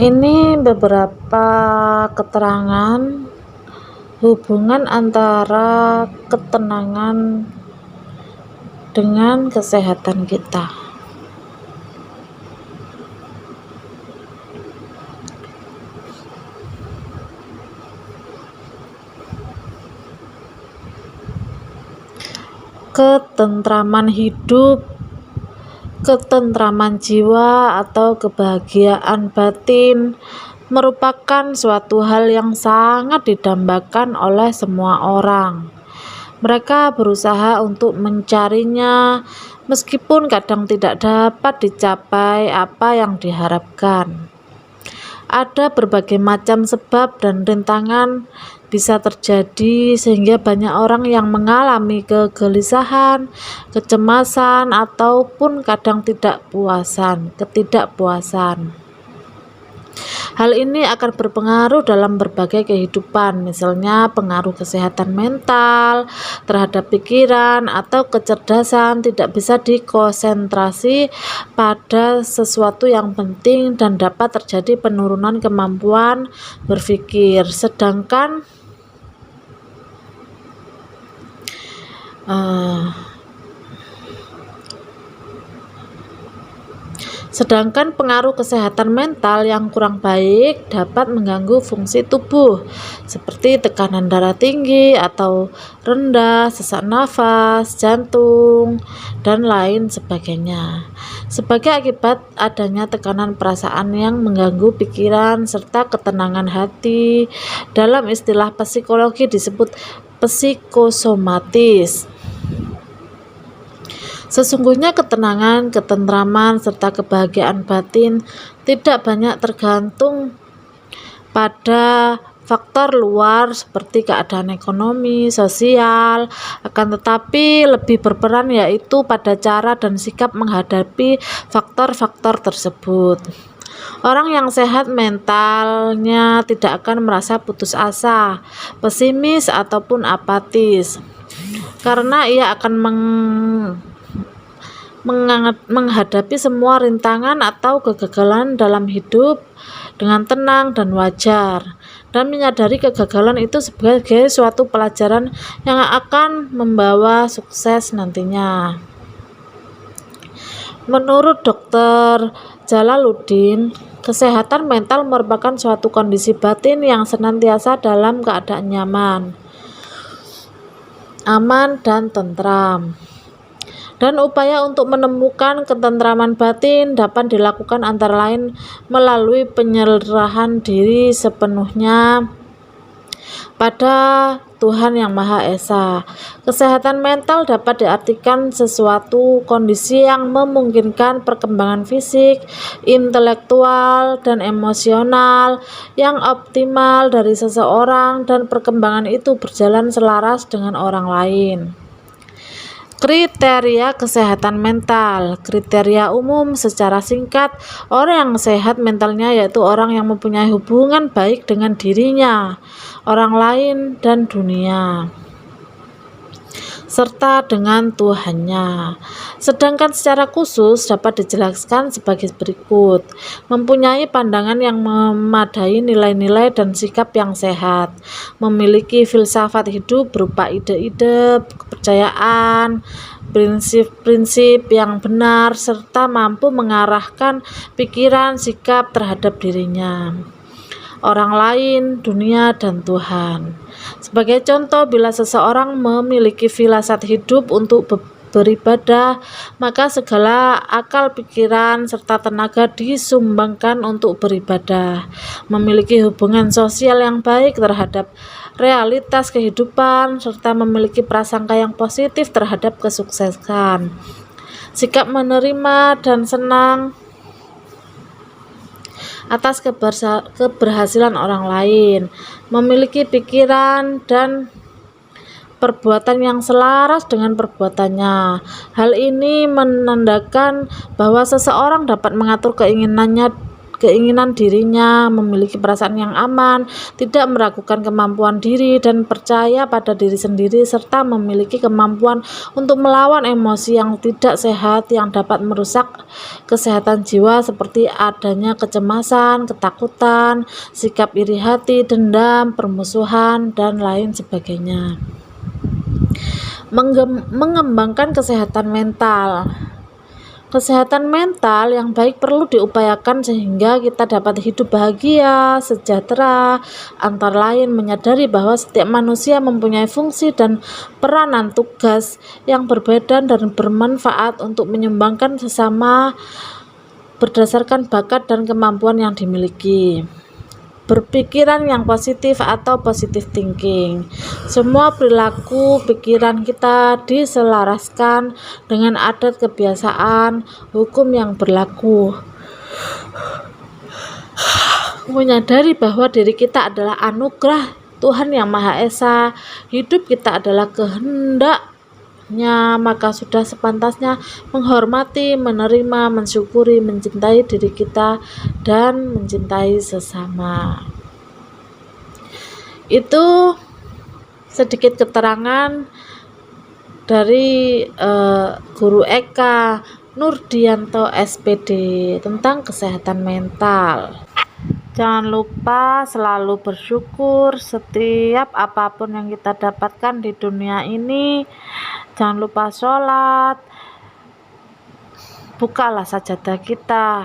Ini beberapa keterangan hubungan antara ketenangan dengan kesehatan kita. Ketentraman hidup, ketentraman jiwa, atau kebahagiaan batin merupakan suatu hal yang sangat didambakan oleh semua orang. Mereka berusaha untuk mencarinya, meskipun kadang tidak dapat dicapai apa yang diharapkan. Ada berbagai macam sebab dan rintangan bisa terjadi sehingga banyak orang yang mengalami kegelisahan, kecemasan, ataupun kadang ketidakpuasan. Hal ini akan berpengaruh dalam berbagai kehidupan, misalnya pengaruh kesehatan mental terhadap pikiran atau kecerdasan tidak bisa dikonsentrasi pada sesuatu yang penting dan dapat terjadi penurunan kemampuan berpikir. Sedangkan pengaruh kesehatan mental yang kurang baik dapat mengganggu fungsi tubuh seperti tekanan darah tinggi atau rendah, sesak nafas, jantung, dan lain sebagainya. Sebagai akibat adanya tekanan perasaan yang mengganggu pikiran serta ketenangan hati, dalam istilah psikologi disebut psikosomatis. Sesungguhnya ketenangan, ketentraman, serta kebahagiaan batin tidak banyak tergantung pada faktor luar seperti keadaan ekonomi, sosial, akan tetapi lebih berperan yaitu pada cara dan sikap menghadapi faktor-faktor tersebut. Orang yang sehat mentalnya tidak akan merasa putus asa, pesimis, ataupun apatis, karena ia akan menghadapi semua rintangan atau kegagalan dalam hidup dengan tenang dan wajar, dan menyadari kegagalan itu sebagai suatu pelajaran yang akan membawa sukses nantinya. Menurut Dr. Jalaluddin, kesehatan mental merupakan suatu kondisi batin yang senantiasa dalam keadaan nyaman, aman, dan tentram. Dan upaya untuk menemukan ketentraman batin dapat dilakukan antara lain melalui penyerahan diri sepenuhnya pada Tuhan Yang Maha Esa. Kesehatan mental dapat diartikan sesuatu kondisi yang memungkinkan perkembangan fisik, intelektual, dan emosional yang optimal dari seseorang, dan perkembangan itu berjalan selaras dengan orang lain. Kriteria kesehatan mental. Kriteria umum secara singkat, orang yang sehat mentalnya yaitu orang yang mempunyai hubungan baik dengan dirinya, orang lain, dan dunia, serta dengan Tuhannya. Sedangkan secara khusus dapat dijelaskan sebagai berikut: mempunyai pandangan yang memadai, nilai-nilai dan sikap yang sehat, memiliki filsafat hidup berupa ide-ide, kepercayaan, prinsip-prinsip yang benar, serta mampu mengarahkan pikiran, sikap terhadap dirinya, orang lain, dunia, dan Tuhan. Sebagai contoh, bila seseorang memiliki firasat hidup untuk beribadah, maka segala akal pikiran serta tenaga disumbangkan untuk beribadah. Memiliki hubungan sosial yang baik terhadap realitas kehidupan, serta memiliki prasangka yang positif terhadap kesuksesan. Sikap menerima dan senang atas keberhasilan orang lain, memiliki pikiran dan perbuatan yang selaras dengan perbuatannya. Hal ini menandakan bahwa seseorang dapat mengatur keinginannya keinginan dirinya, memiliki perasaan yang aman, tidak meragukan kemampuan diri, dan percaya pada diri sendiri, serta memiliki kemampuan untuk melawan emosi yang tidak sehat yang dapat merusak kesehatan jiwa seperti adanya kecemasan, ketakutan, sikap iri hati, dendam, permusuhan, dan lain sebagainya. Mengembangkan kesehatan mental. Kesehatan mental yang baik perlu diupayakan sehingga kita dapat hidup bahagia, sejahtera. Antara lain menyadari bahwa setiap manusia mempunyai fungsi dan peranan tugas yang berbeda dan bermanfaat untuk menyumbangkan sesama berdasarkan bakat dan kemampuan yang dimiliki. Berpikiran yang positif atau positive thinking. Semua perilaku pikiran kita diselaraskan dengan adat kebiasaan hukum yang berlaku. Menyadari bahwa diri kita adalah anugerah Tuhan Yang Maha Esa, hidup kita adalah kehendaknya, maka sudah sepantasnya menghormati, menerima, mensyukuri, mencintai diri kita, dan mencintai sesama. Itu sedikit keterangan dari Guru Eka Nurdianto SPD tentang kesehatan mental. Jangan lupa selalu bersyukur setiap apapun yang kita dapatkan di dunia ini. Jangan lupa sholat, bukalah sajadah kita.